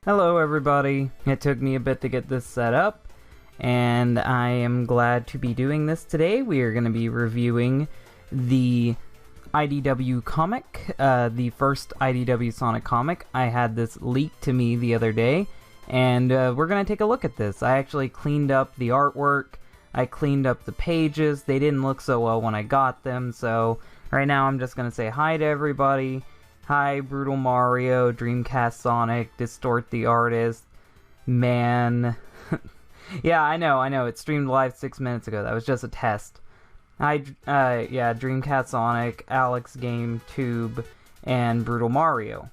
Hello everybody, it took me a bit to get this set up, and I am glad to be doing this today. We are going to be reviewing the IDW comic, the first IDW Sonic comic. I had this leaked to me the other day, and we're going to take a look at this. I actually cleaned up the artwork, I cleaned up the pages. They didn't look so well when I got them, so right now I'm just going to say hi to everybody. Hi, Brutal Mario, Dreamcast Sonic, Distort the Artist, man. Yeah, I know, it streamed live 6 minutes ago. That was just a test. Hi, yeah, Dreamcast Sonic, Alex Game, Tube, and Brutal Mario.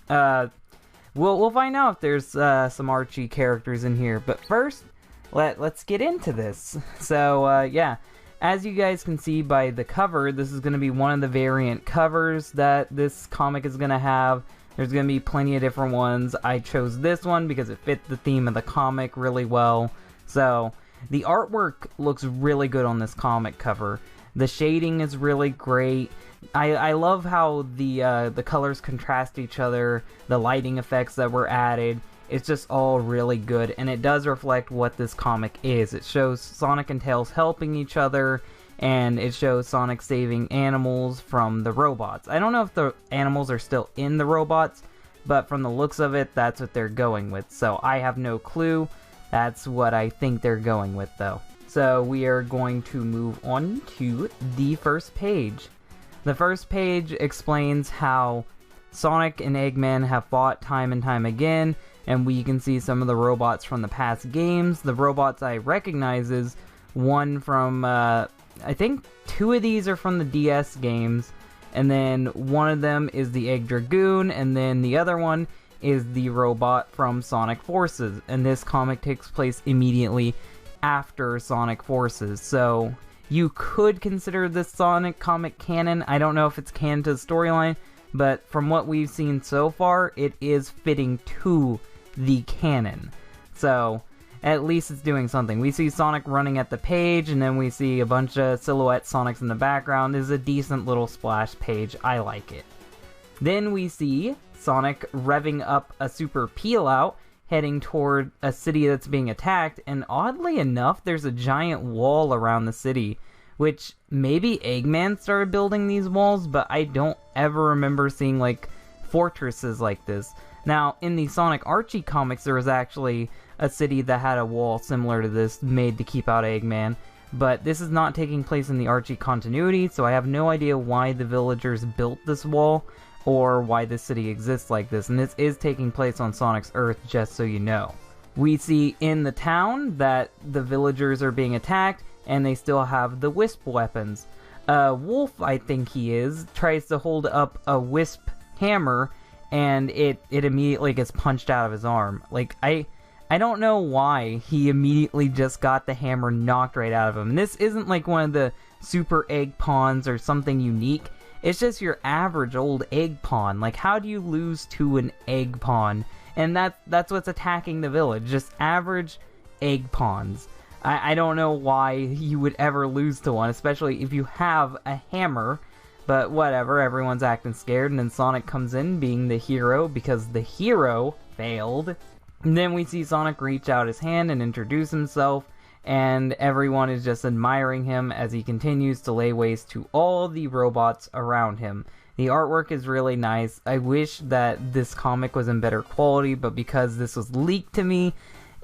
We'll find out if there's some Archie characters in here, but first, let's get into this. So, yeah. As you guys can see by the cover, this is going to be one of the variant covers that this comic is going to have. There's going to be plenty of different ones. I chose this one because it fit the theme of the comic really well. So, the artwork looks really good on this comic cover. The shading is really great. I love how the colors contrast each other, the lighting effects that were added. It's just all really good, and it does reflect what this comic is. It shows Sonic and Tails helping each other, and it shows Sonic saving animals from the robots. I don't know if the animals are still in the robots, but from the looks of it, that's what they're going with. So I have no clue. That's what I think they're going with, though. So we are going to move on to the first page. The first page explains how Sonic and Eggman have fought time and time again, and we can see some of the robots from the past games. The robots I recognize is one from, I think 2 of these are from the DS games, and then one of them is the Egg Dragoon, and then the other one is the robot from Sonic Forces, and this comic takes place immediately after Sonic Forces, so you could consider this Sonic comic canon. I don't know if it's canon to the storyline, but from what we've seen so far, it is fitting to the canon. So, at least it's doing something. We see Sonic running at the page, and then we see a bunch of silhouette Sonics in the background. This is a decent little splash page. I like it. Then we see Sonic revving up a super peel-out, heading toward a city that's being attacked, and oddly enough, there's a giant wall around the city, which maybe Eggman started building these walls, but I don't ever remember seeing, like, fortresses like this. Now, in the Sonic Archie comics, there was actually a city that had a wall similar to this, made to keep out Eggman, but this is not taking place in the Archie continuity, so I have no idea why the villagers built this wall, or why this city exists like this, and this is taking place on Sonic's Earth, just so you know. We see in the town that the villagers are being attacked, and they still have the Wisp weapons. Wolf, I think he is, tries to hold up a Wisp hammer, and it immediately gets punched out of his arm. Like, I don't know why he immediately just got the hammer knocked right out of him. And this isn't like one of the super egg pawns or something unique. It's just your average old egg pawn. Like, how do you lose to an egg pawn? And that's what's attacking the village. Just average egg pawns. I don't know why you would ever lose to one, especially if you have a hammer. But whatever, everyone's acting scared, and then Sonic comes in being the hero because the hero failed. And then we see Sonic reach out his hand and introduce himself, and everyone is just admiring him as he continues to lay waste to all the robots around him. The artwork is really nice. I wish that this comic was in better quality, but because this was leaked to me,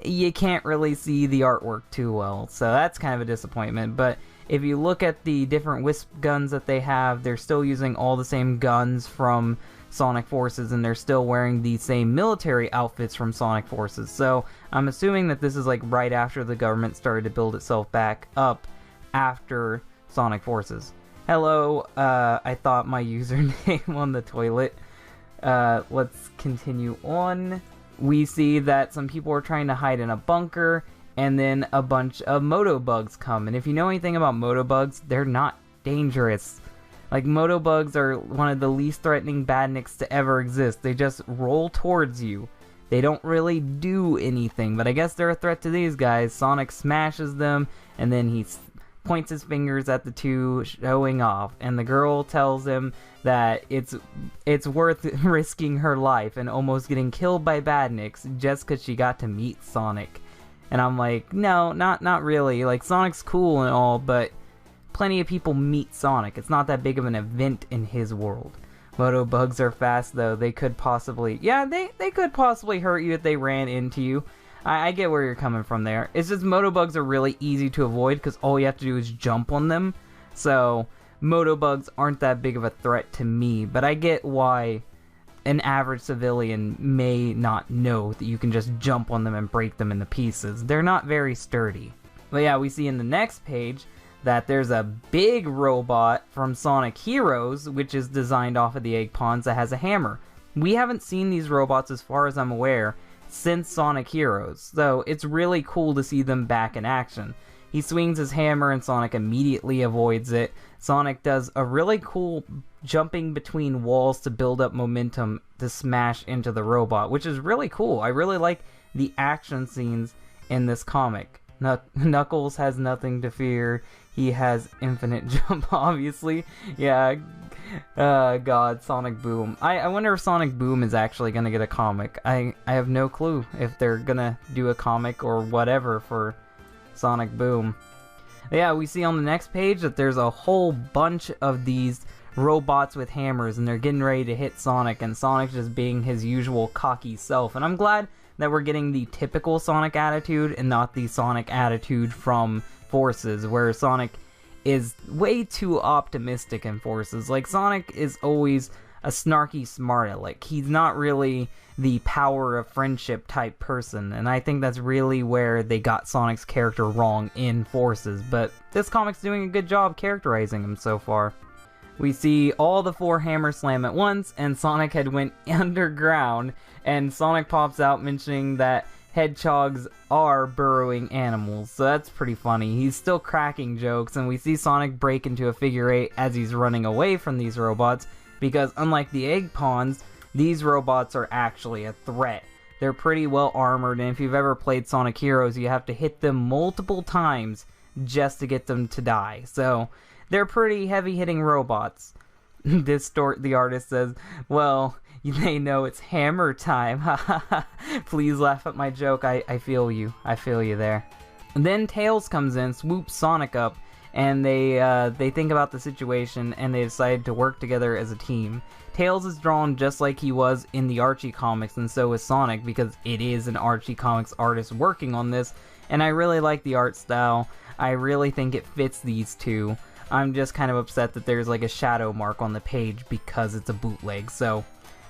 you can't really see the artwork too well, so that's kind of a disappointment. But if you look at the different Wisp guns that they have, they're still using all the same guns from Sonic Forces, and they're still wearing the same military outfits from Sonic Forces. So I'm assuming that this is like right after the government started to build itself back up after Sonic Forces. Hello, I thought my username on the toilet. Let's continue on. We see that some people are trying to hide in a bunker, and then a bunch of Motobugs come. And if you know anything about Motobugs, they're not dangerous. Like, Motobugs are one of the least threatening badniks to ever exist. They just roll towards you. They don't really do anything, but I guess they're a threat to these guys. Sonic smashes them, and then he points his fingers at the two, showing off, and the girl tells him that it's worth risking her life and almost getting killed by badniks just because she got to meet Sonic. And I'm like, no, not really. Like, Sonic's cool and all, but plenty of people meet Sonic. It's not that big of an event in his world. Moto bugs are fast, though. They could possibly... Yeah, they could possibly hurt you if they ran into you. I get where you're coming from there. It's just moto bugs are really easy to avoid because all you have to do is jump on them. So, moto bugs aren't that big of a threat to me. But I get why an average civilian may not know that you can just jump on them and break them into pieces. They're not very sturdy. But yeah, we see in the next page that there's a big robot from Sonic Heroes, which is designed off of the egg pawns, that has a hammer. We haven't seen these robots, as far as I'm aware, since Sonic Heroes, so it's really cool to see them back in action. He swings his hammer and Sonic immediately avoids it. Sonic does a really cool jumping between walls to build up momentum to smash into the robot, which is really cool. I really like the action scenes in this comic. Knuckles has nothing to fear. He has infinite jump, obviously. Yeah, God, Sonic Boom. I wonder if Sonic Boom is actually going to get a comic. I have no clue if they're going to do a comic or whatever for Sonic Boom. Yeah, we see on the next page that there's a whole bunch of these robots with hammers, and they're getting ready to hit Sonic, and Sonic's just being his usual cocky self. And I'm glad that we're getting the typical Sonic attitude and not the Sonic attitude from Forces, where Sonic is way too optimistic in Forces. Like, Sonic is always a snarky smart aleck. He's not really the power of friendship type person, and I think that's really where they got Sonic's character wrong in Forces, but this comic's doing a good job characterizing him so far. We see all the 4 hammers slam at once, and Sonic had went underground, and Sonic pops out mentioning that hedgehogs are burrowing animals, so that's pretty funny. He's still cracking jokes, and we see Sonic break into a figure 8 as he's running away from these robots, because unlike the egg pawns, these robots are actually a threat. They're pretty well armored, and if you've ever played Sonic Heroes, you have to hit them multiple times just to get them to die. So, they're pretty heavy-hitting robots. The artist says, well, they know it's hammer time. Please laugh at my joke. I feel you. I feel you there. And then Tails comes in, swoops Sonic up, and they think about the situation, and they decide to work together as a team. Tails is drawn just like he was in the Archie comics, and so is Sonic, because it is an Archie comics artist working on this, and I really like the art style. I really think it fits these two. I'm just kind of upset that there's like a shadow mark on the page because it's a bootleg, so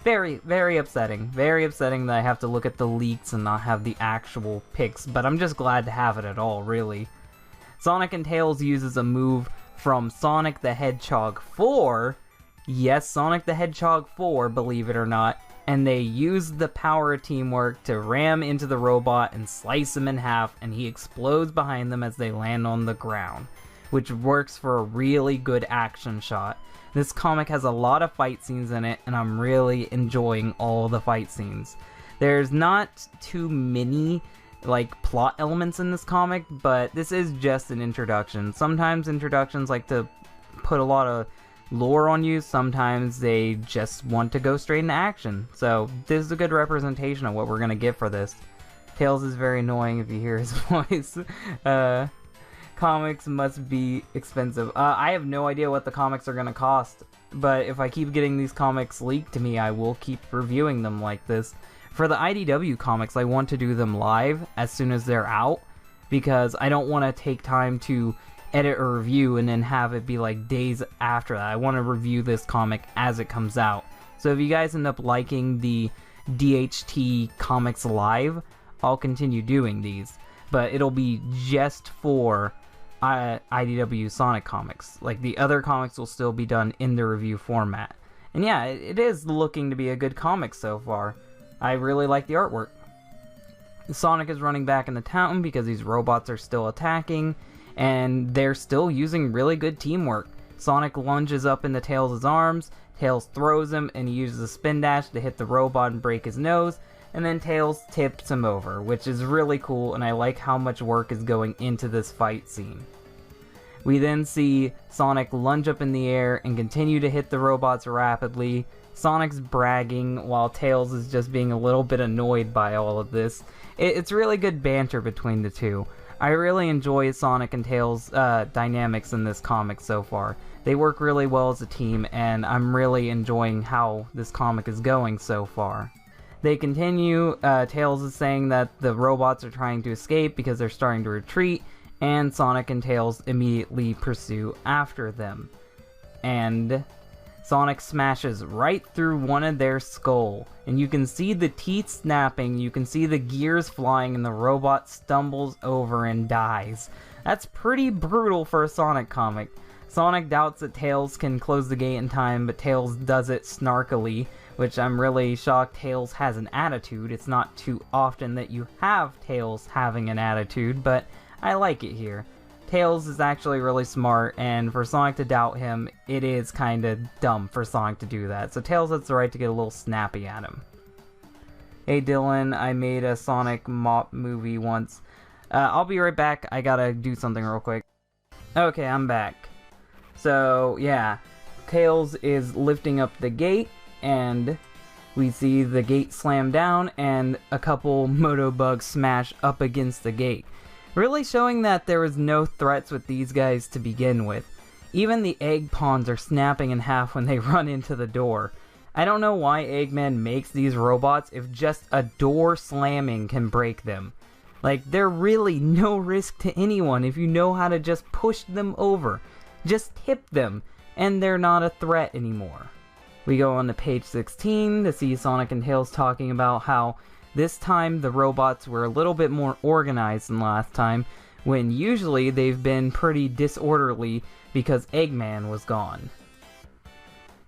very, very upsetting. Very upsetting that I have to look at the leaks and not have the actual pics, but I'm just glad to have it at all, really. Sonic and Tails uses a move from Sonic the Hedgehog 4. Yes, Sonic the Hedgehog 4, believe it or not. And they use the power of teamwork to ram into the robot and slice him in half, and he explodes behind them as they land on the ground, which works for a really good action shot. This comic has a lot of fight scenes in it, and I'm really enjoying all the fight scenes. There's not too many like plot elements in this comic, but this is just an introduction. Sometimes introductions like to put a lot of lore on you, sometimes they just want to go straight into action. So this is a good representation of what we're gonna get for this. Tails is very annoying if you hear his voice. Comics must be expensive. I have no idea what the comics are gonna cost, but if I keep getting these comics leaked to me, I will keep reviewing them like this. For the IDW comics, I want to do them live as soon as they're out, because I don't want to take time to edit a review and then have it be like days after that. I want to review this comic as it comes out. So if you guys end up liking the DHT comics live, I'll continue doing these, but it'll be just for IDW Sonic comics. Like, the other comics will still be done in the review format. And yeah, it is looking to be a good comic so far. I really like the artwork. Sonic is running back in the town because these robots are still attacking, and they're still using really good teamwork. Sonic lunges up into Tails' arms, Tails throws him, and he uses a spin dash to hit the robot and break his nose, and then Tails tips him over, which is really cool, and I like how much work is going into this fight scene. We then see Sonic lunge up in the air and continue to hit the robots rapidly. Sonic's bragging while Tails is just being a little bit annoyed by all of this. It's really good banter between the two. I really enjoy Sonic and Tails' dynamics in this comic so far. They work really well as a team, and I'm really enjoying how this comic is going so far. They continue. Tails is saying that the robots are trying to escape because they're starting to retreat, and Sonic and Tails immediately pursue after them. And Sonic smashes right through one of their skull, and you can see the teeth snapping, you can see the gears flying, and the robot stumbles over and dies. That's pretty brutal for a Sonic comic. Sonic doubts that Tails can close the gate in time, but Tails does it snarkily, which I'm really shocked Tails has an attitude. It's not too often that you have Tails having an attitude, but I like it here. Tails is actually really smart, and for Sonic to doubt him, it is kinda dumb for Sonic to do that. So Tails has the right to get a little snappy at him. Hey Dylan, I made a Sonic mop movie once. I'll be right back, I gotta do something real quick. Okay, I'm back. So, yeah, Tails is lifting up the gate, and we see the gate slam down, and a couple Motobugs smash up against the gate. Really showing that there was no threats with these guys to begin with. Even the egg pawns are snapping in half when they run into the door. I don't know why Eggman makes these robots if just a door slamming can break them. Like, they're really no risk to anyone if you know how to just push them over. Just tip them, and they're not a threat anymore. We go on to page 16 to see Sonic and Tails talking about how this time the robots were a little bit more organized than last time, when usually they've been pretty disorderly because Eggman was gone.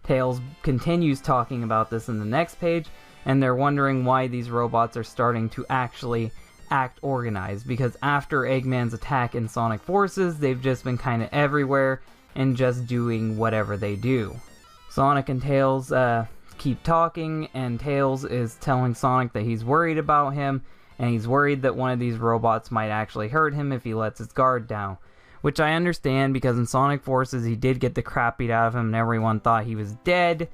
Tails continues talking about this in the next page, and they're wondering why these robots are starting to actually act organized, because after Eggman's attack in Sonic Forces, they've just been kinda everywhere and just doing whatever they do. Sonic and Tails keep talking, and Tails is telling Sonic that he's worried about him, and he's worried that one of these robots might actually hurt him if he lets his guard down. Which I understand, because in Sonic Forces he did get the crap beat out of him and everyone thought he was dead,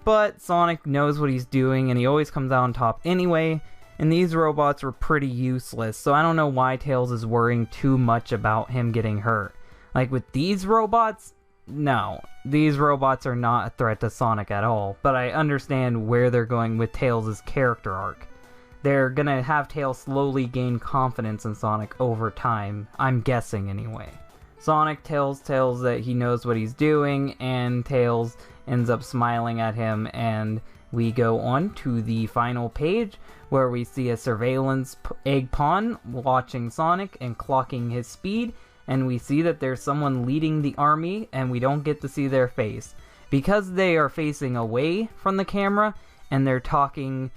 but Sonic knows what he's doing and he always comes out on top anyway, and these robots were pretty useless, so I don't know why Tails is worrying too much about him getting hurt. Like with these robots, no, these robots are not a threat to Sonic at all, but I understand where they're going with Tails' character arc. They're gonna have Tails slowly gain confidence in Sonic over time, I'm guessing anyway. Sonic tells Tails that he knows what he's doing, and Tails ends up smiling at him, and we go on to the final page, where we see a surveillance egg pawn watching Sonic and clocking his speed, and we see that there's someone leading the army, and we don't get to see their face. Because they are facing away from the camera, and they're talking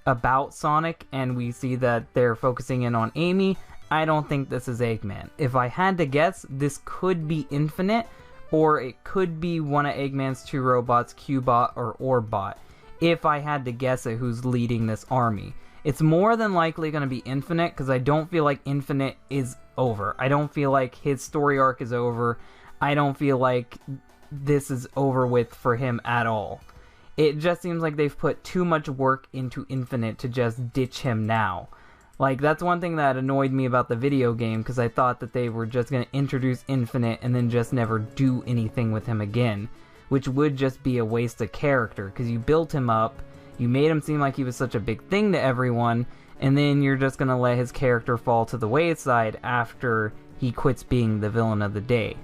about Sonic, and we see that they're focusing in on Amy, I don't think this is Eggman. If I had to guess, this could be Infinite, or it could be one of Eggman's two robots, Q-Bot or Orbot, if I had to guess at who's leading this army. It's more than likely going to be Infinite, because I don't feel like Infinite is over. I don't feel like his story arc is over. I don't feel like this is over with for him at all. It just seems like they've put too much work into Infinite to just ditch him now. Like, that's one thing that annoyed me about the video game, because I thought that they were just going to introduce Infinite and then just never do anything with him again, which would just be a waste of character, because you built him up, you made him seem like he was such a big thing to everyone, and then you're just going to let his character fall to the wayside after he quits being the villain of the day.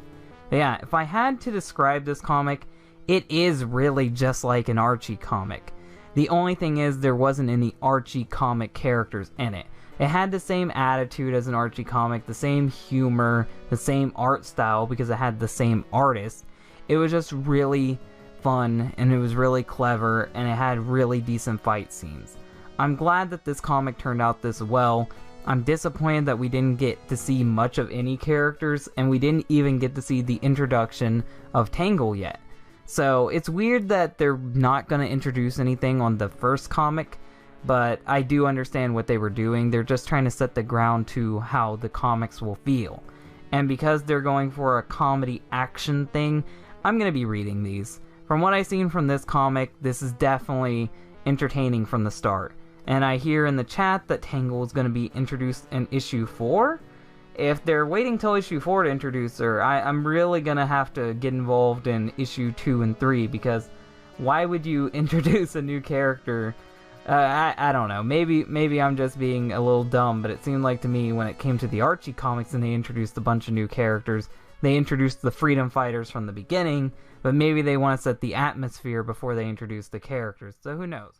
But yeah, if I had to describe this comic, it is really just like an Archie comic. The only thing is there wasn't any Archie comic characters in it. It had the same attitude as an Archie comic, the same humor, the same art style because it had the same artist. It was just really fun, and it was really clever, and it had really decent fight scenes. I'm glad that this comic turned out this well. I'm disappointed that we didn't get to see much of any characters, and we didn't even get to see the introduction of Tangle yet. So it's weird that they're not going to introduce anything on the first comic, but I do understand what they were doing. They're just trying to set the ground to how the comics will feel. and because they're going for a comedy action thing, I'm going to be reading these. From what I've seen from this comic, this is definitely entertaining from the start. And I hear in the chat that Tangle is going to be introduced in issue 4. If they're waiting till issue 4 to introduce her, I'm really going to have to get involved in issue 2 and 3, because why would you introduce a new character? I don't know. Maybe I'm just being a little dumb, but it seemed like to me when it came to the Archie comics and they introduced a bunch of new characters, they introduced the Freedom Fighters from the beginning, but maybe they want to set the atmosphere before they introduce the characters, so who knows.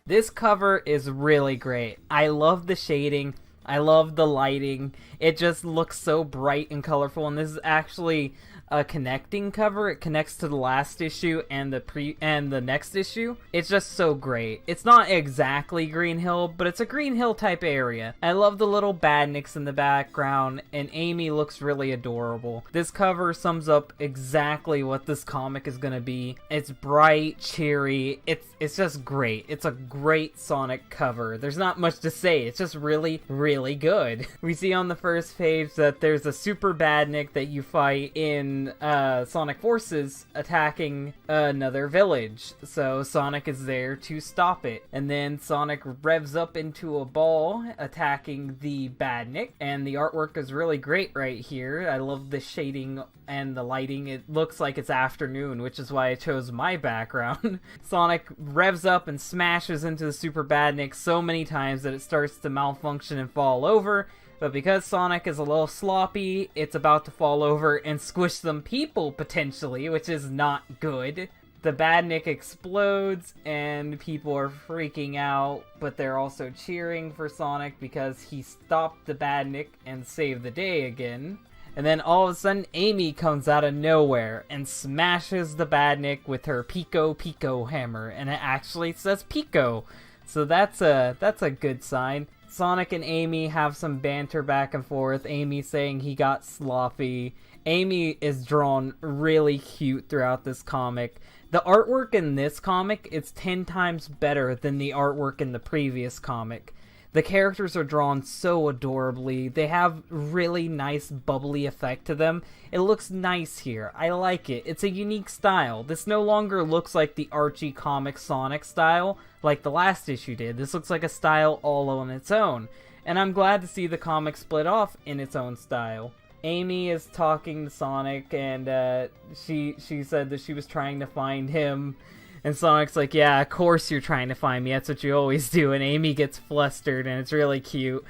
This cover is really great. I love the shading. I love the lighting. It just looks so bright and colorful, and this is actually a connecting cover. It connects to the last issue and the next issue. It's just so great. It's not exactly Green Hill, but it's a Green Hill type area. I love the little badniks in the background, and Amy looks really adorable. This cover sums up exactly what this comic is gonna be. It's bright, cheery. It's just great. It's a great Sonic cover. There's not much to say. It's just really, really good. We see on the first page that there's a super badnik that you fight in Sonic Forces attacking another village. So Sonic is there to stop it. And then Sonic revs up into a ball attacking the badnik. And the artwork is really great right here. I love the shading and the lighting. It looks like it's afternoon, which is why I chose my background. Sonic revs up and smashes into the super badnik so many times that it starts to malfunction and fall over. But because Sonic is a little sloppy, it's about to fall over and squish some people, potentially, which is not good. The badnik explodes, and people are freaking out, but they're also cheering for Sonic because he stopped the badnik and saved the day again. And then all of a sudden, Amy comes out of nowhere and smashes the badnik with her Pico Pico hammer, and it actually says Pico. So that's a good sign. Sonic and Amy have some banter back and forth. Amy saying he got sloppy. Amy is drawn really cute throughout this comic. The artwork in this comic is 10 times better than the artwork in the previous comic. The characters are drawn so adorably. They have really nice bubbly effect to them. It looks nice here. I like it. It's a unique style. This no longer looks like the Archie comic Sonic style like the last issue did. This looks like a style all on its own. And I'm glad to see the comic split off in its own style. Amy is talking to Sonic, and she said that she was trying to find him. And Sonic's like, yeah, of course you're trying to find me. That's what you always do. And Amy gets flustered, and it's really cute.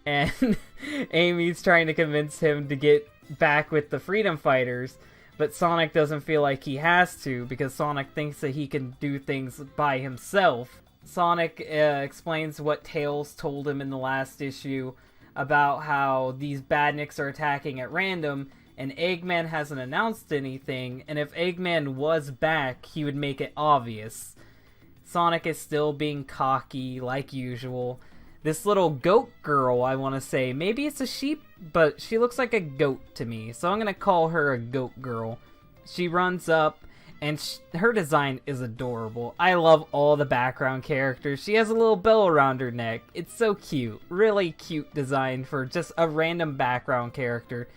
And Amy's trying to convince him to get back with the Freedom Fighters. But Sonic doesn't feel like he has to, because Sonic thinks that he can do things by himself. Sonic explains what Tails told him in the last issue about how these badniks are attacking at random, and Eggman hasn't announced anything, and if Eggman was back, he would make it obvious. Sonic is still being cocky, like usual. This little goat girl, I want to say, maybe it's a sheep, but she looks like a goat to me, so I'm going to call her a goat girl. She runs up, and her design is adorable. I love all the background characters. She has a little bell around her neck. It's so cute. Really cute design for just a random background character.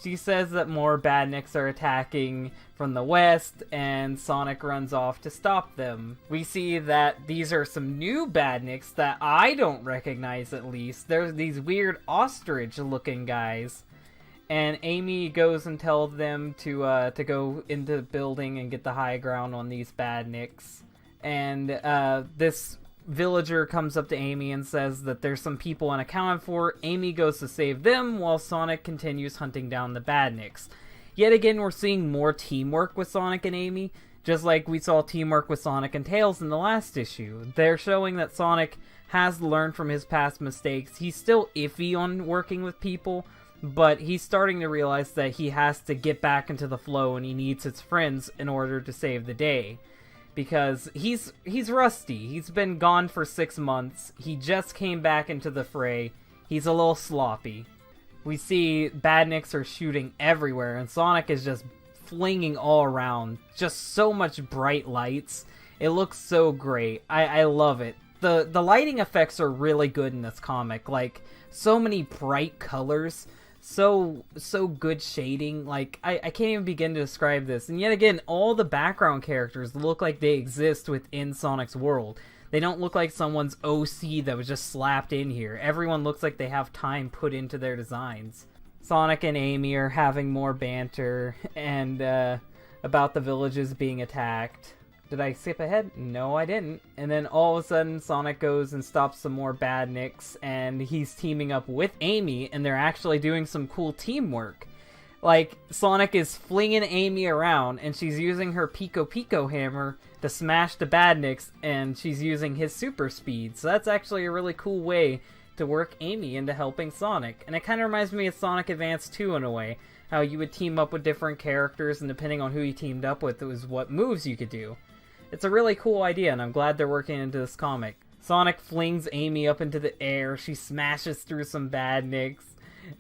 She says that more badniks are attacking from the west, and Sonic runs off to stop them. We see that these are some new badniks that I don't recognize, at least. There's these weird ostrich-looking guys. And Amy goes and tells them to go into the building and get the high ground on these badniks. And this villager comes up to Amy and says that there's some people unaccounted for. Amy goes to save them while Sonic continues hunting down the badniks. Yet again, we're seeing more teamwork with Sonic and Amy, just like we saw teamwork with Sonic and Tails in the last issue. They're showing that Sonic has learned from his past mistakes. He's still iffy on working with people, but he's starting to realize that he has to get back into the flow and he needs his friends in order to save the day. Because he's rusty. He's been gone for 6 months. He just came back into the fray. He's a little sloppy. We see badniks are shooting everywhere, and Sonic is just flinging all around. Just so much bright lights. It looks so great. I love it. the lighting effects are really good in this comic. Like, so many bright colors, so good shading. Like, I can't even begin to describe this. And yet again, all the background characters look like they exist within Sonic's world. They don't look like someone's OC that was just slapped in here. Everyone looks like they have time put into their designs. Sonic and Amy are having more banter and about the villages being attacked. Did I skip ahead? No, I didn't. And then all of a sudden, Sonic goes and stops some more badniks, and he's teaming up with Amy, and they're actually doing some cool teamwork. Like, Sonic is flinging Amy around, and she's using her Pico Pico hammer to smash the badniks, and she's using his super speed. So that's actually a really cool way to work Amy into helping Sonic. And it kind of reminds me of Sonic Advance 2 in a way. How you would team up with different characters, and depending on who you teamed up with, it was what moves you could do. It's a really cool idea, and I'm glad they're working into this comic. Sonic flings Amy up into the air, she smashes through some badniks,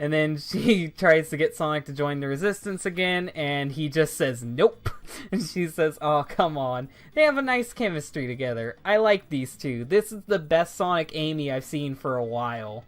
and then she tries to get Sonic to join the Resistance again, and he just says nope. And she says, oh, come on. They have a nice chemistry together. I like these two. This is the best Sonic Amy I've seen for a while.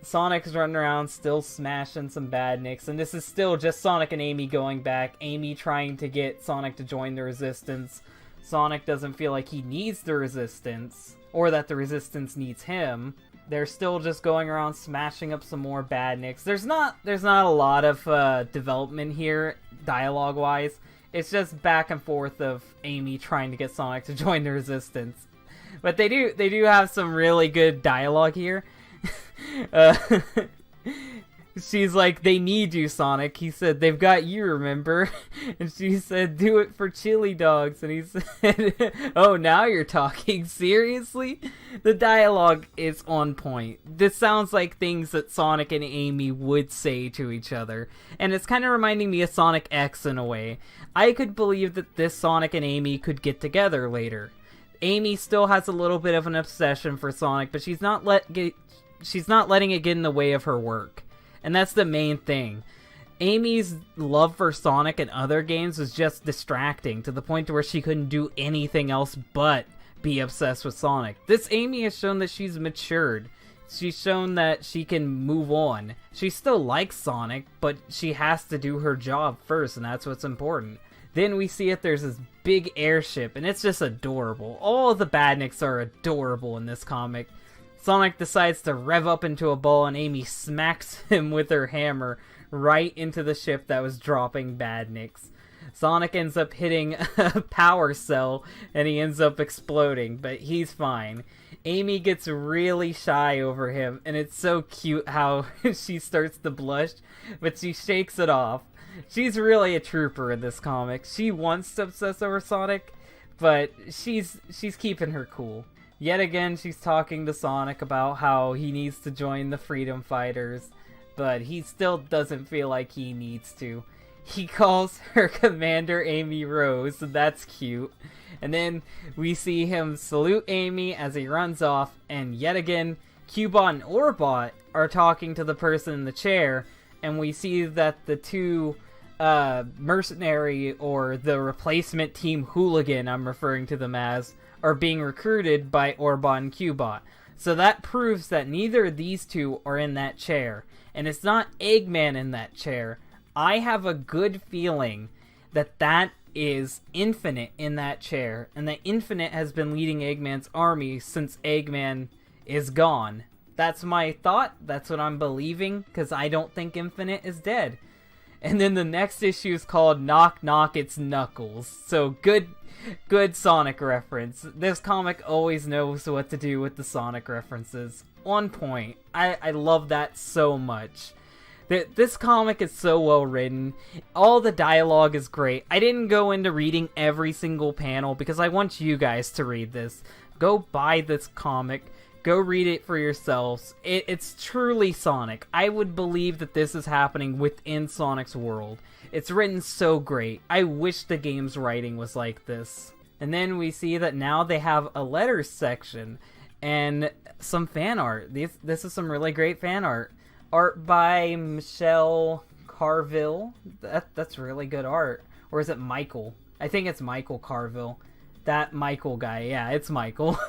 Sonic's running around still smashing some badniks, and this is still just Sonic and Amy going back. Amy trying to get Sonic to join the Resistance. Sonic doesn't feel like he needs the Resistance, or that the Resistance needs him. They're still just going around smashing up some more badniks. There's not a lot of development here, dialogue-wise. It's just back and forth of Amy trying to get Sonic to join the Resistance. But they do have some really good dialogue here. She's like, they need you, Sonic. He said, they've got you, remember? And she said, do it for chili dogs. And he said, oh, now you're talking? Seriously? The dialogue is on point. This sounds like things that Sonic and Amy would say to each other. And it's kind of reminding me of Sonic X in a way. I could believe that this Sonic and Amy could get together later. Amy still has a little bit of an obsession for Sonic, but she's not letting it get in the way of her work. And that's the main thing. Amy's love for Sonic and other games was just distracting to the point to where she couldn't do anything else but be obsessed with Sonic. This Amy has shown that she's matured. She's shown that she can move on. She still likes Sonic, but she has to do her job first, and that's what's important. Then we see that there's this big airship, and it's just adorable. All the badniks are adorable in this comic. Sonic decides to rev up into a ball, and Amy smacks him with her hammer right into the ship that was dropping badniks. Sonic ends up hitting a power cell, and he ends up exploding, but he's fine. Amy gets really shy over him, and it's so cute how she starts to blush, but she shakes it off. She's really a trooper in this comic. She wants to obsess over Sonic, but she's keeping her cool. Yet again, she's talking to Sonic about how he needs to join the Freedom Fighters, but he still doesn't feel like he needs to. He calls her Commander Amy Rose, and that's cute. And then we see him salute Amy as he runs off, and yet again, Cubot and Orbot are talking to the person in the chair, and we see that the two mercenary, or the replacement team hooligan, I'm referring to them as, are being recruited by Orbot and Cubot. So that proves that neither of these two are in that chair. And it's not Eggman in that chair. I have a good feeling that that is Infinite in that chair. And that Infinite has been leading Eggman's army since Eggman is gone. That's my thought. That's what I'm believing. Because I don't think Infinite is dead. And then the next issue is called Knock Knock It's Knuckles. So good Sonic reference. This comic always knows what to do with the Sonic references. On point. I love that so much. This comic is so well written. All the dialogue is great. I didn't go into reading every single panel because I want you guys to read this. Go buy this comic. Go read it for yourselves. It's truly Sonic. I would believe that this is happening within Sonic's world. It's written so great. I wish the game's writing was like this. And then we see that now they have a letters section and some fan art. This is some really great fan art. Art by Michelle Carville. That's really good art. Or is it Michael? I think it's Michael Carville. That Michael guy. Yeah, it's Michael.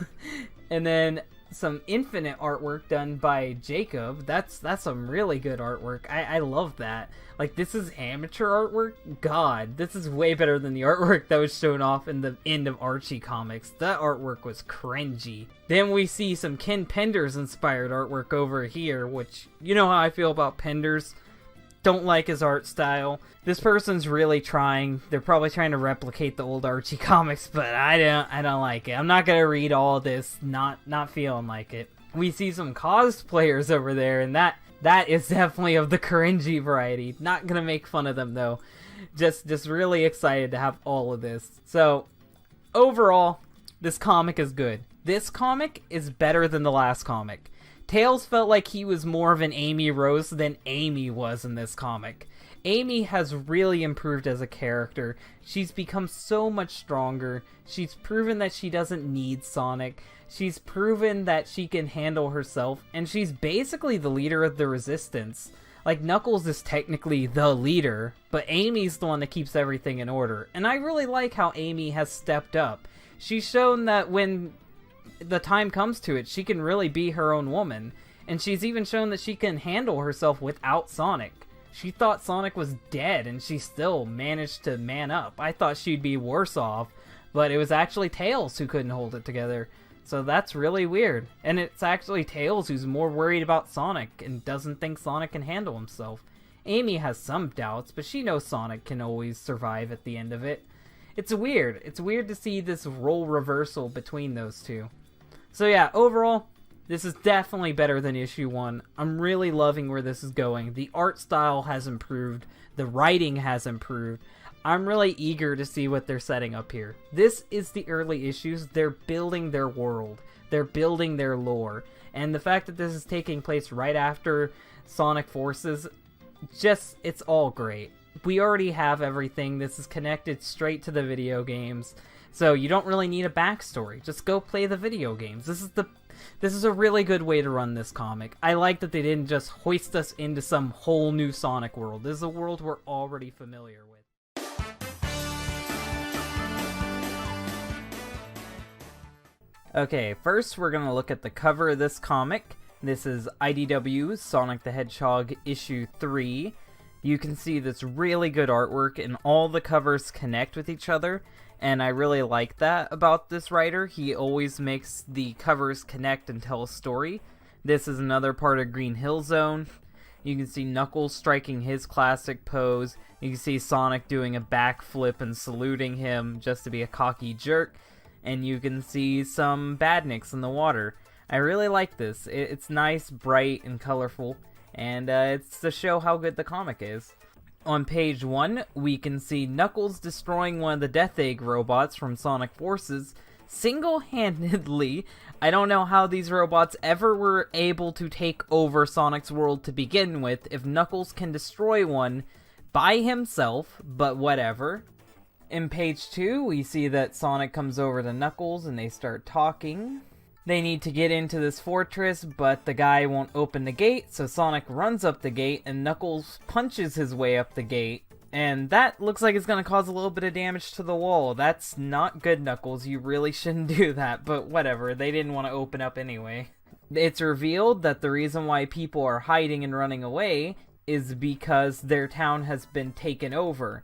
And then some Infinite artwork done by Jacob. That's some really good artwork. I love that. Like, this is amateur artwork? God, this is way better than the artwork that was shown off in the end of Archie comics. That artwork was cringy. Then we see some Ken Penders inspired artwork over here, which, you know how I feel about Penders. Don't like his art style. This person's really trying. They're probably trying to replicate the old Archie comics, but I don't like it. I'm not gonna read all this. Not feeling like it. We see some cosplayers over there, and that is definitely of the cringy variety. Not gonna make fun of them though. Just really excited to have all of this. So overall, this comic is good. This comic is better than the last comic. Tails felt like he was more of an Amy Rose than Amy was in this comic. Amy has really improved as a character. She's become so much stronger. She's proven that she doesn't need Sonic. She's proven that she can handle herself, and she's basically the leader of the Resistance. Like, Knuckles is technically the leader, but Amy's the one that keeps everything in order. And I really like how Amy has stepped up. She's shown that when the time comes to it, she can really be her own woman. And she's even shown that she can handle herself without Sonic. She thought Sonic was dead, and she still managed to man up. I thought she'd be worse off, but it was actually Tails who couldn't hold it together. So that's really weird. And it's actually Tails who's more worried about Sonic and doesn't think Sonic can handle himself. Amy has some doubts, but she knows Sonic can always survive at the end of it. It's weird. It's weird to see this role reversal between those two. So yeah, overall, this is definitely better than issue 1. I'm really loving where this is going. The art style has improved. The writing has improved. I'm really eager to see what they're setting up here. This is the early issues. They're building their world. They're building their lore. And the fact that this is taking place right after Sonic Forces, it's all great. We already have everything. This is connected straight to the video games. So you don't really need a backstory. Just go play the video games. This is a really good way to run this comic. I like that they didn't just hoist us into some whole new Sonic world. This is a world we're already familiar with. Okay, first we're going to look at the cover of this comic. This is IDW Sonic the Hedgehog issue 3. You can see this really good artwork and all the covers connect with each other. And I really like that about this writer. He always makes the covers connect and tell a story. This is another part of Green Hill Zone. You can see Knuckles striking his classic pose. You can see Sonic doing a backflip and saluting him just to be a cocky jerk. And you can see some badniks in the water. I really like this. It's nice, bright, and colorful. And it's to show how good the comic is. On page 1, we can see Knuckles destroying one of the Death Egg robots from Sonic Forces single-handedly. I don't know how these robots ever were able to take over Sonic's world to begin with if Knuckles can destroy one by himself, but whatever. In page 2, we see that Sonic comes over to Knuckles and they start talking. They need to get into this fortress, but the guy won't open the gate, so Sonic runs up the gate, and Knuckles punches his way up the gate. And that looks like it's going to cause a little bit of damage to the wall. That's not good, Knuckles. You really shouldn't do that, but whatever. They didn't want to open up anyway. It's revealed that the reason why people are hiding and running away is because their town has been taken over.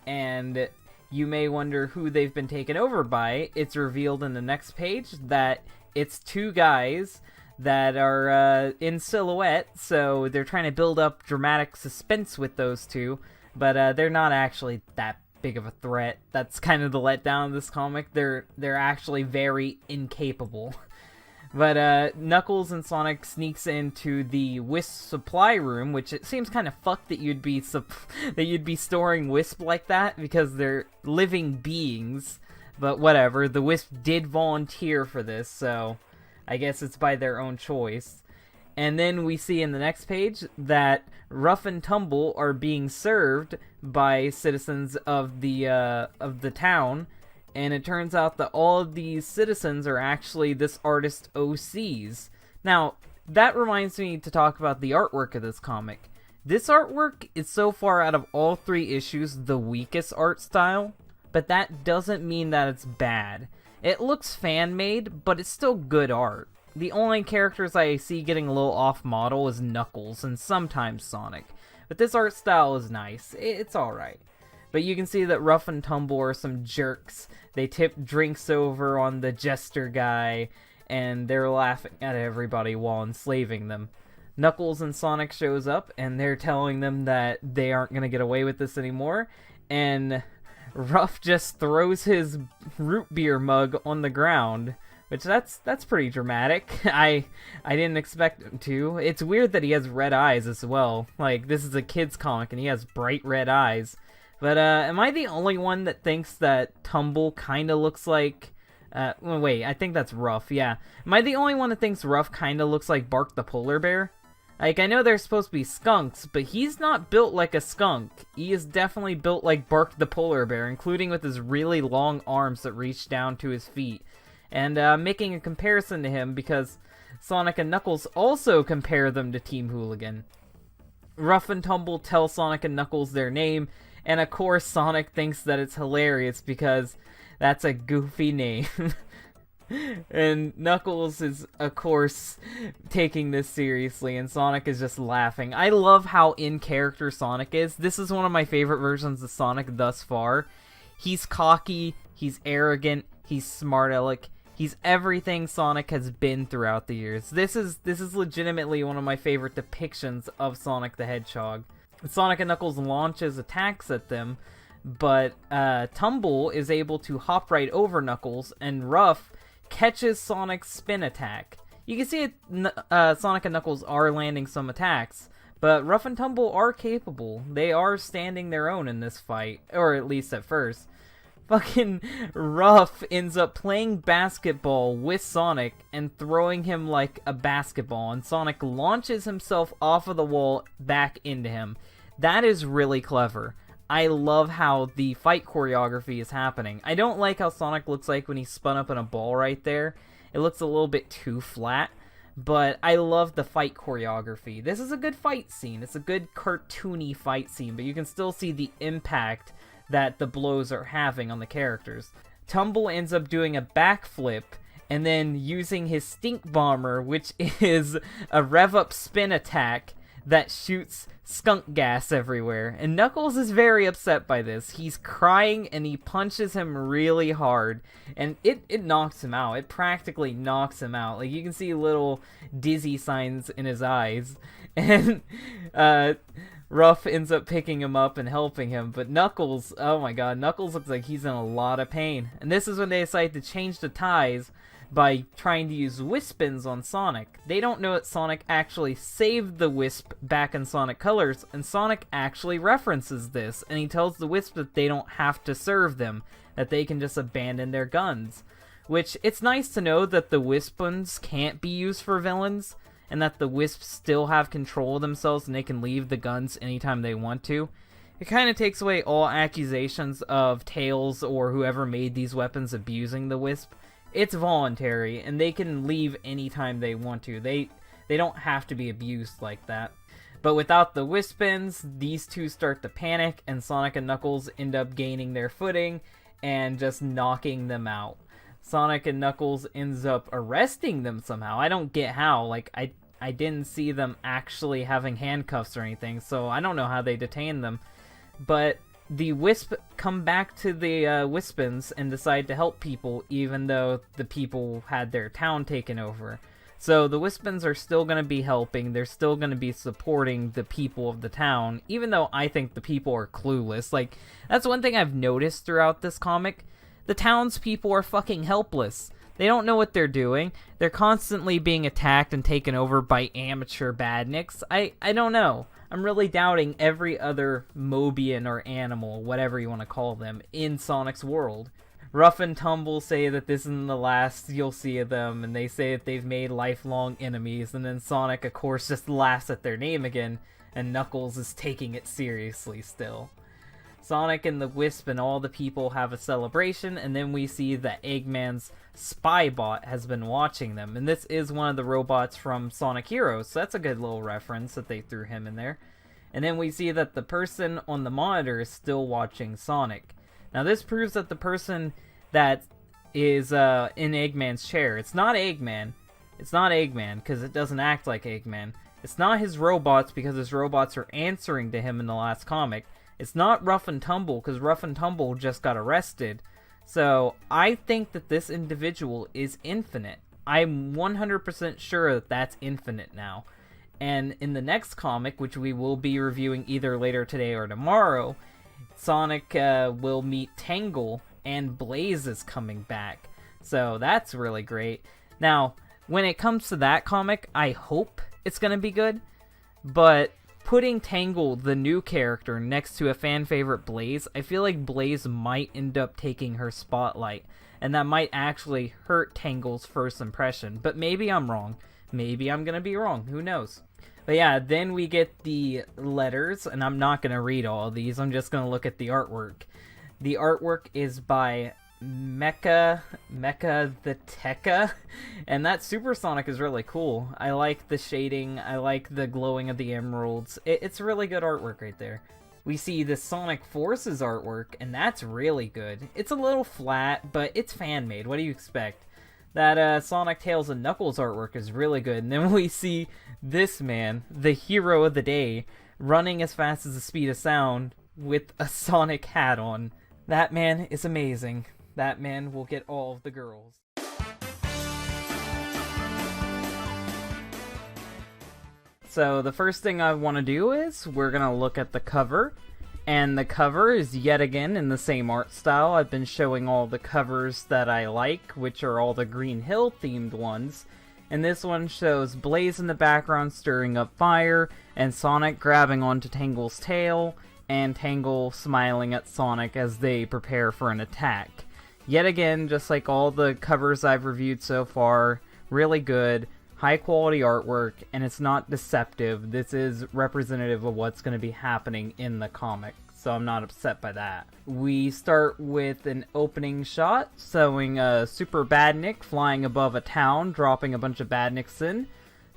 And you may wonder who they've been taken over by. It's revealed in the next page that it's two guys that are in silhouette, so they're trying to build up dramatic suspense with those two, but they're not actually that big of a threat. That's kind of the letdown of this comic. They're actually very incapable. But Knuckles and Sonic sneaks into the Wisp supply room, which it seems kind of fucked that you'd be storing Wisp like that, because they're living beings. But whatever, the Wisp did volunteer for this, so I guess it's by their own choice. And then we see in the next page that Rough and Tumble are being served by citizens of the town, and it turns out that all of these citizens are actually this artist OCs. Now, that reminds me to talk about the artwork of this comic. This artwork is so far out of all 3 issues the weakest art style. But that doesn't mean that it's bad. It looks fan-made, but it's still good art. The only characters I see getting a little off-model is Knuckles and sometimes Sonic. But this art style is nice. It's alright. But you can see that Ruff and Tumble are some jerks. They tip drinks over on the jester guy, and they're laughing at everybody while enslaving them. Knuckles and Sonic shows up, and they're telling them that they aren't going to get away with this anymore, and Ruff just throws his root beer mug on the ground, which that's pretty dramatic. I didn't expect him to. It's weird that he has red eyes as well. Like, this is a kid's comic, and he has bright red eyes. But, am I the only one that thinks that Tumble kind of looks like... well, wait, I think that's Ruff, yeah. Am I the only one that thinks Ruff kind of looks like Bark the Polar Bear? Like, I know they're supposed to be skunks, but he's not built like a skunk. He is definitely built like Bark the Polar Bear, including with his really long arms that reach down to his feet. And, making a comparison to him because Sonic and Knuckles also compare them to Team Hooligan. Ruff and Tumble tell Sonic and Knuckles their name, and of course Sonic thinks that it's hilarious because that's a goofy name. And Knuckles is, of course, taking this seriously, and Sonic is just laughing. I love how in-character Sonic is. This is one of my favorite versions of Sonic thus far. He's cocky, he's arrogant, he's smart aleck. He's everything Sonic has been throughout the years. This is legitimately one of my favorite depictions of Sonic the Hedgehog. Sonic and Knuckles launches attacks at them, but Tumble is able to hop right over Knuckles, and Ruff catches Sonic's spin attack. You can see it, Sonic and Knuckles are landing some attacks, but Ruff and Tumble are capable. They are standing their own in this fight, or at least at first. Fucking Ruff ends up playing basketball with Sonic and throwing him like a basketball, and Sonic launches himself off of the wall back into him. That is really clever. I love how the fight choreography is happening. I don't like how Sonic looks like when he's spun up in a ball right there. It looks a little bit too flat, but I love the fight choreography. This is a good fight scene. It's a good cartoony fight scene, but you can still see the impact that the blows are having on the characters. Tumble ends up doing a backflip and then using his stink bomber, which is a rev-up spin attack that shoots skunk gas everywhere. And Knuckles is very upset by this. He's crying and he punches him really hard. And it knocks him out. It practically knocks him out. Like, you can see little dizzy signs in his eyes. And Ruff ends up picking him up and helping him. But Knuckles, oh my god, Knuckles looks like he's in a lot of pain. And this is when they decide to change the ties by trying to use Wispins on Sonic. They don't know that Sonic actually saved the Wisp back in Sonic Colors, and Sonic actually references this, and he tells the Wisp that they don't have to serve them, that they can just abandon their guns. Which, it's nice to know that the Wispins can't be used for villains, and that the Wisps still have control of themselves and they can leave the guns anytime they want to. It kind of takes away all accusations of Tails or whoever made these weapons abusing the Wisp. It's voluntary, and they can leave anytime they want to. They don't have to be abused like that. But without the Wispins, these two start to panic, and Sonic and Knuckles end up gaining their footing and just knocking them out. Sonic and Knuckles ends up arresting them somehow. I don't get how. Like, I didn't see them actually having handcuffs or anything, so I don't know how they detain them. But the Wisp come back to the Wispins and decide to help people, even though the people had their town taken over. So the Wispins are still going to be helping, they're still going to be supporting the people of the town, even though I think the people are clueless. Like, that's one thing I've noticed throughout this comic. The townspeople are fucking helpless. They don't know what they're doing. They're constantly being attacked and taken over by amateur badniks. I don't know. I'm really doubting every other Mobian or animal, whatever you want to call them, in Sonic's world. Ruff and Tumble say that this isn't the last you'll see of them, and they say that they've made lifelong enemies, and then Sonic, of course, just laughs at their name again, and Knuckles is taking it seriously still. Sonic and the Wisp and all the people have a celebration, and then we see that Eggman's spy bot has been watching them. And this is one of the robots from Sonic Heroes, so that's a good little reference that they threw him in there. And then we see that the person on the monitor is still watching Sonic. Now this proves that the person that is in Eggman's chair. It's not Eggman. It's not Eggman, because it doesn't act like Eggman. It's not his robots, because his robots are answering to him in the last comic. It's not Rough and Tumble, because Rough and Tumble just got arrested. So, I think that this individual is Infinite. I'm 100% sure that that's Infinite now. And in the next comic, which we will be reviewing either later today or tomorrow, Sonic will meet Tangle, and Blaze is coming back. So that's really great. Now, when it comes to that comic, I hope it's going to be good. But putting Tangle, the new character, next to a fan favorite Blaze, I feel like Blaze might end up taking her spotlight. And that might actually hurt Tangle's first impression. But maybe I'm wrong. Maybe I'm going to be wrong. Who knows? But yeah, then we get the letters, and I'm not going to read all of these. I'm just going to look at the artwork. The artwork is by Mecha the Tekka, and that Supersonic is really cool. I like the shading. I like the glowing of the emeralds. It's really good artwork right there. We see the Sonic Forces artwork, and that's really good. It's a little flat, but it's fan-made. What do you expect? That Sonic, Tails, and Knuckles artwork is really good. And then we see this man, the hero of the day, running as fast as the speed of sound with a Sonic hat on. That man is amazing. That man will get all of the girls. So the first thing I want to do is we're going to look at the cover. And the cover is yet again in the same art style. I've been showing all the covers that I like, which are all the Green Hill themed ones. And this one shows Blaze in the background stirring up fire, and Sonic grabbing onto Tangle's tail, and Tangle smiling at Sonic as they prepare for an attack. Yet again, just like all the covers I've reviewed so far, really good, high quality artwork, and it's not deceptive. This is representative of what's going to be happening in the comic, so I'm not upset by that. We start with an opening shot showing Super Badnik flying above a town, dropping a bunch of Badniks in.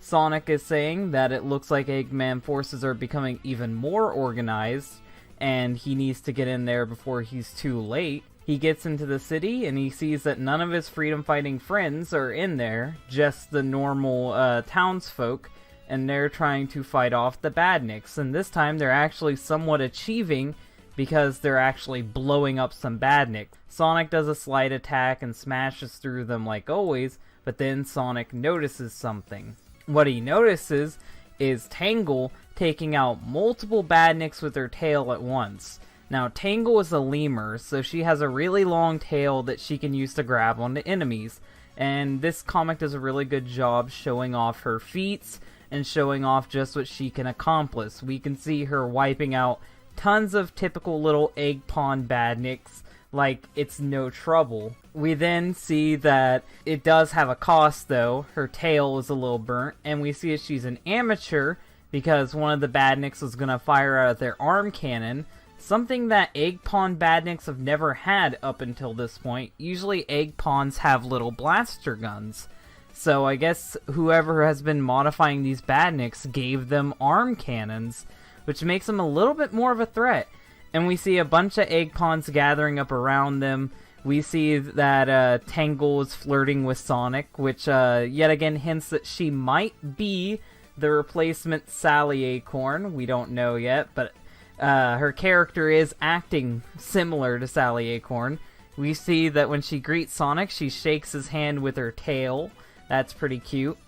Sonic is saying that it looks like Eggman forces are becoming even more organized, and he needs to get in there before he's too late. He gets into the city, and he sees that none of his freedom-fighting friends are in there, just the normal townsfolk, and they're trying to fight off the Badniks. And this time, they're actually somewhat achieving, because they're actually blowing up some Badniks. Sonic does a slide attack and smashes through them like always, but then Sonic notices something. What he notices is Tangle taking out multiple Badniks with her tail at once. Now, Tangle is a lemur, so she has a really long tail that she can use to grab onto enemies. And this comic does a really good job showing off her feats and showing off just what she can accomplish. We can see her wiping out tons of typical little egg pond Badniks like it's no trouble. We then see that it does have a cost though. Her tail is a little burnt, and we see that she's an amateur because one of the Badniks was going to fire out their arm cannon. Something that egg pond Badniks have never had up until this point. Usually egg ponds have little blaster guns. So I guess whoever has been modifying these Badniks gave them arm cannons, which makes them a little bit more of a threat. And we see a bunch of egg ponds gathering up around them. We see that Tangle is flirting with Sonic, which yet again hints that she might be the replacement Sally Acorn. We don't know yet, but her character is acting similar to Sally Acorn. We see that when she greets Sonic, she shakes his hand with her tail. That's pretty cute.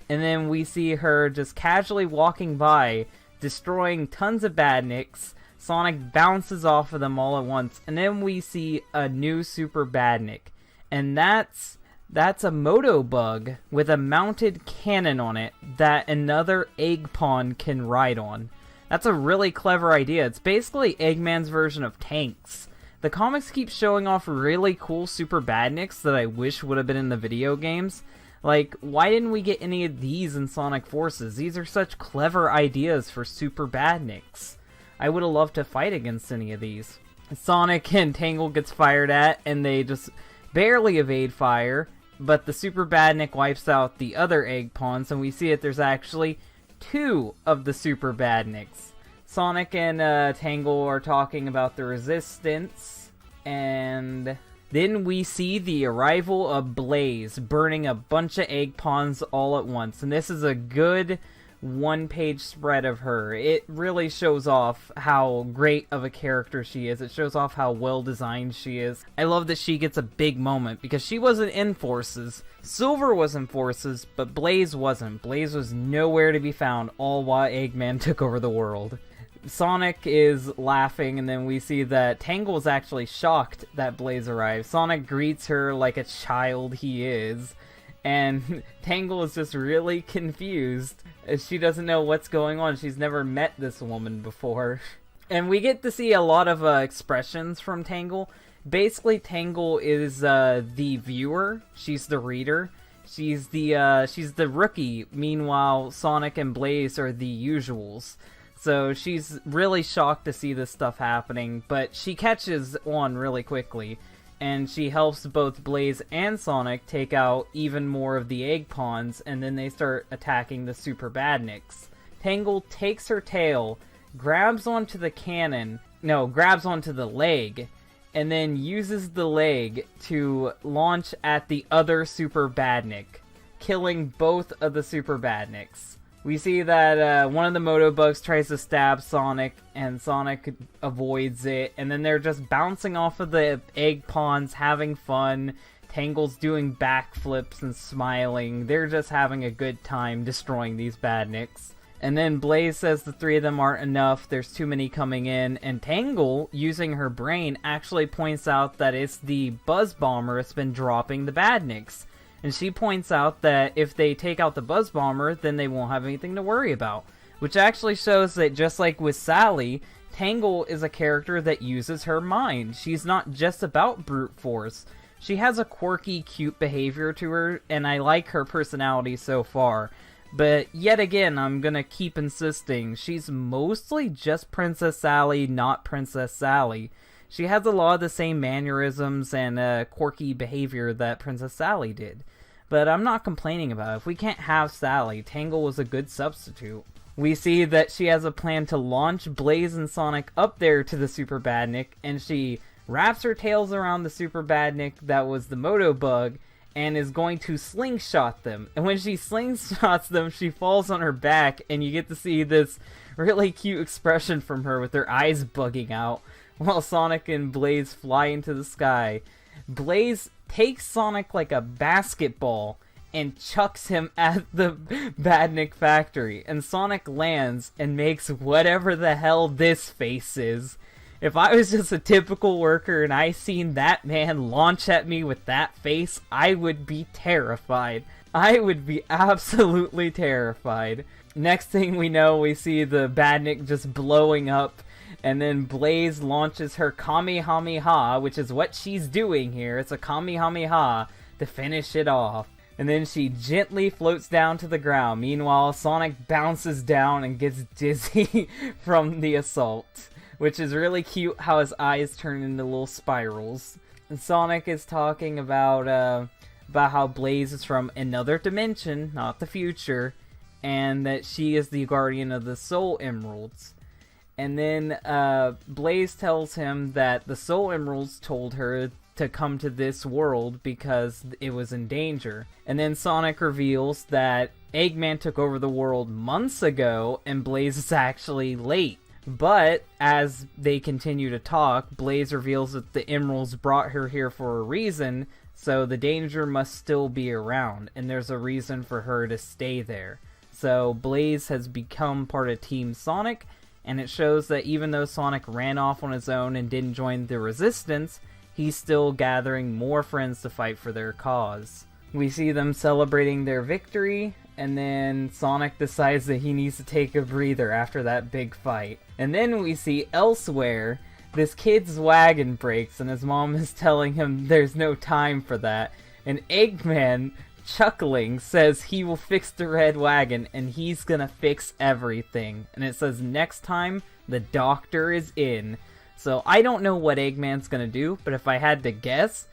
And then we see her just casually walking by, destroying tons of Badniks. Sonic bounces off of them all at once. And then we see a new Super Badnik. And that's a Moto Bug with a mounted cannon on it that another egg pond can ride on. That's a really clever idea. It's basically Eggman's version of tanks. The comics keep showing off really cool Super Badniks that I wish would have been in the video games. Like, why didn't we get any of these in Sonic Forces? These are such clever ideas for Super Badniks. I would have loved to fight against any of these. Sonic and Tangle gets fired at, and they just barely evade fire, but the Super Badnik wipes out the other egg pawns, and we see that there's actually 2 of the Super Badniks. Sonic and Tangle are talking about the resistance, and Then we see the arrival of Blaze, burning a bunch of egg pawns all at once. And this is a good one-page spread of her. It really shows off how great of a character she is. It shows off how well-designed she is. I love that she gets a big moment, because she wasn't in Forces. Silver was in Forces, but Blaze wasn't. Blaze was nowhere to be found, all while Eggman took over the world. Sonic is laughing, and then we see that Tangle is actually shocked that Blaze arrived. Sonic greets her like a child he is, and Tangle is just really confused as she doesn't know what's going on. She's never met this woman before. And we get to see a lot of expressions from Tangle. Basically, Tangle is the viewer. She's the reader. She's the rookie. Meanwhile, Sonic and Blaze are the usuals. So she's really shocked to see this stuff happening, but she catches on really quickly, and she helps both Blaze and Sonic take out even more of the egg pawns, and then they start attacking the Super Badniks. Tangle takes her tail, grabs onto the leg, and then uses the leg to launch at the other Super Badnik, killing both of the Super Badniks. We see that one of the Motobugs tries to stab Sonic, and Sonic avoids it, and then they're just bouncing off of the egg pawns, having fun. Tangle's doing backflips and smiling. They're just having a good time destroying these Badniks. And then Blaze says the three of them aren't enough, there's too many coming in, and Tangle, using her brain, actually points out that it's the Buzz Bomber that's been dropping the Badniks. And she points out that if they take out the Buzz Bomber, then they won't have anything to worry about. Which actually shows that, just like with Sally, Tangle is a character that uses her mind. She's not just about brute force. She has a quirky, cute behavior to her, and I like her personality so far. But yet again, I'm gonna keep insisting, she's mostly just Princess Sally, not Princess Sally. She has a lot of the same mannerisms and quirky behavior that Princess Sally did. But I'm not complaining about it. If we can't have Sally, Tangle was a good substitute. We see that she has a plan to launch Blaze and Sonic up there to the Super Badnik, and she wraps her tails around the Super Badnik that was the Motobug, and is going to slingshot them. And when she slingshots them, she falls on her back, and you get to see this really cute expression from her with her eyes bugging out, while Sonic and Blaze fly into the sky. Blaze takes Sonic like a basketball and chucks him at the Badnik factory, and Sonic lands and makes whatever the hell this face is. If I was just a typical worker and I seen that man launch at me with that face, I would be terrified. I would be absolutely terrified. Next thing we know, we see the Badnik just blowing up, and then Blaze launches her Kamehameha, which is what she's doing here. It's a Kamehameha to finish it off. And then she gently floats down to the ground. Meanwhile, Sonic bounces down and gets dizzy from the assault, which is really cute how his eyes turn into little spirals. And Sonic is talking about how Blaze is from another dimension, not the future, and that she is the guardian of the Soul Emeralds. And then Blaze tells him that the Soul Emeralds told her to come to this world because it was in danger. And then Sonic reveals that Eggman took over the world months ago, and Blaze is actually late. But as they continue to talk, Blaze reveals that the Emeralds brought her here for a reason, so the danger must still be around, and there's a reason for her to stay there. So Blaze has become part of Team Sonic, and it shows that even though Sonic ran off on his own and didn't join the Resistance, he's still gathering more friends to fight for their cause. We see them celebrating their victory, and then Sonic decides that he needs to take a breather after that big fight. And then we see elsewhere, this kid's wagon breaks, and his mom is telling him there's no time for that. And Eggman, chuckling, says he will fix the red wagon, and he's gonna fix everything. And it says next time, the doctor is in. So I don't know what Eggman's gonna do, but if I had to guess,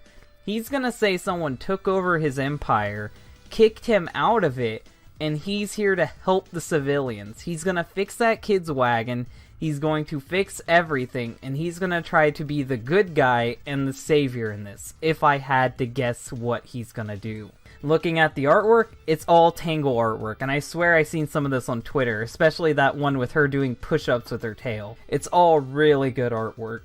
he's gonna say someone took over his empire, kicked him out of it, and he's here to help the civilians. He's gonna fix that kid's wagon, He's going to fix everything, and he's going to try to be the good guy and the savior in this, if I had to guess what he's going to do. Looking at the artwork, it's all Tangle artwork, and I swear I've seen some of this on Twitter, especially that one with her doing push-ups with her tail. It's all really good artwork.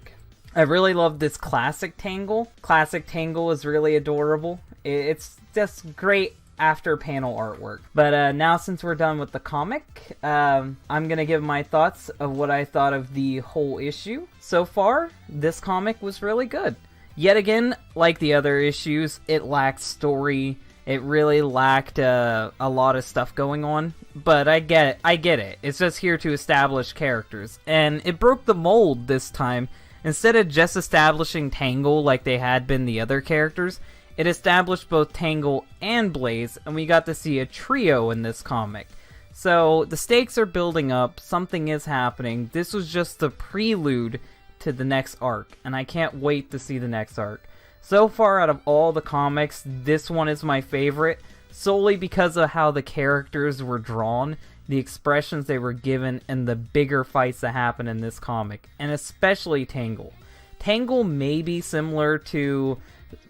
I really love this classic Tangle. Classic Tangle is really adorable. It's just great after panel artwork. But now since we're done with the comic, I'm gonna give my thoughts of what I thought of the whole issue. So far, this comic was really good. Yet again, like the other issues, it lacked story. It really lacked a lot of stuff going on. But I get it. It's just here to establish characters. And it broke the mold this time. Instead of just establishing Tangle like they had been the other characters, it established both Tangle and Blaze, and we got to see a trio in this comic. So the stakes are building up, something is happening. This was just the prelude to the next arc, and I can't wait to see the next arc. So far out of all the comics, this one is my favorite, solely because of how the characters were drawn, the expressions they were given, and the bigger fights that happen in this comic, and especially Tangle. Tangle may be similar to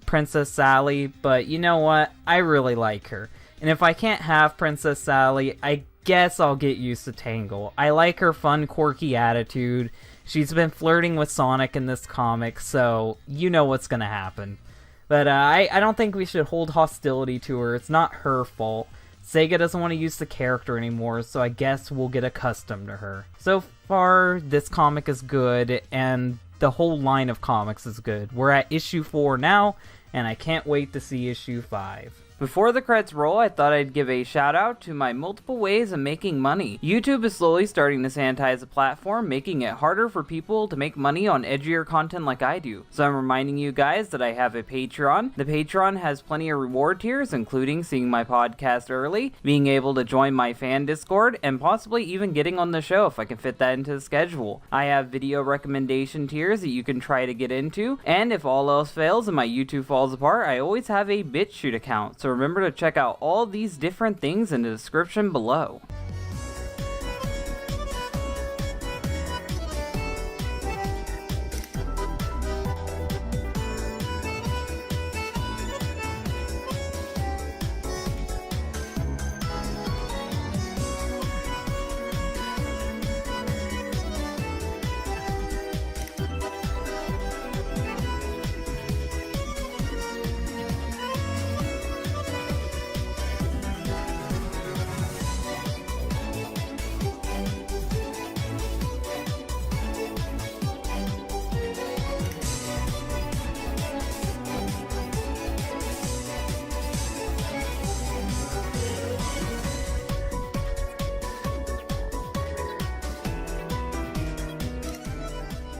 Princess Sally, but you know what? I really like her. And if I can't have Princess Sally, I guess I'll get used to Tangle. I like her fun, quirky attitude. She's been flirting with Sonic in this comic, so you know what's gonna happen. But I don't think we should hold hostility to her. It's not her fault. Sega doesn't want to use the character anymore, so I guess we'll get accustomed to her. So far, this comic is good, and the whole line of comics is good. We're at issue 4 now, and I can't wait to see issue 5. Before the credits roll, I thought I'd give a shout out to my multiple ways of making money. YouTube is slowly starting to sanitize the platform, making it harder for people to make money on edgier content like I do. So I'm reminding you guys that I have a Patreon. The Patreon has plenty of reward tiers, including seeing my podcast early, being able to join my fan Discord, and possibly even getting on the show if I can fit that into the schedule. I have video recommendation tiers that you can try to get into, and if all else fails and my YouTube falls apart, I always have a BitChute account. So remember to check out all these different things in the description below.